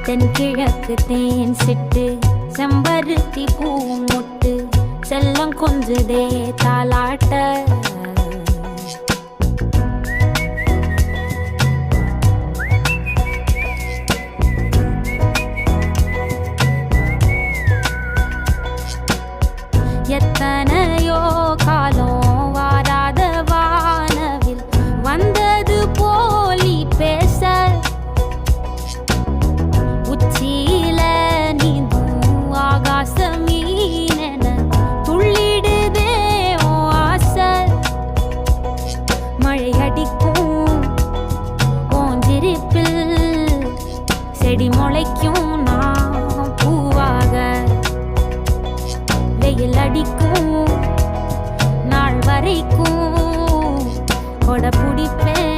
தென்கிழக்கு தேன் சிட்டு செம்பருத்தி பூ முட்டு செல்லம் கொஞ்சுதே தாலாட்ட எத்தனையோ காலம் வாராத வானவில் வந்தது போலி பேச உச்சியில நீந்தும் ஆகாச மீனென துள்ளிடுதே ஓ ஆசை மழை அடிக்கும் ஓஞ்சிருப்பில் செடி முளைக்கும் நான் பூவாக வெயில் அடிக்கும் நாள் வரைக்கும் கொடை பிடிப்பேன்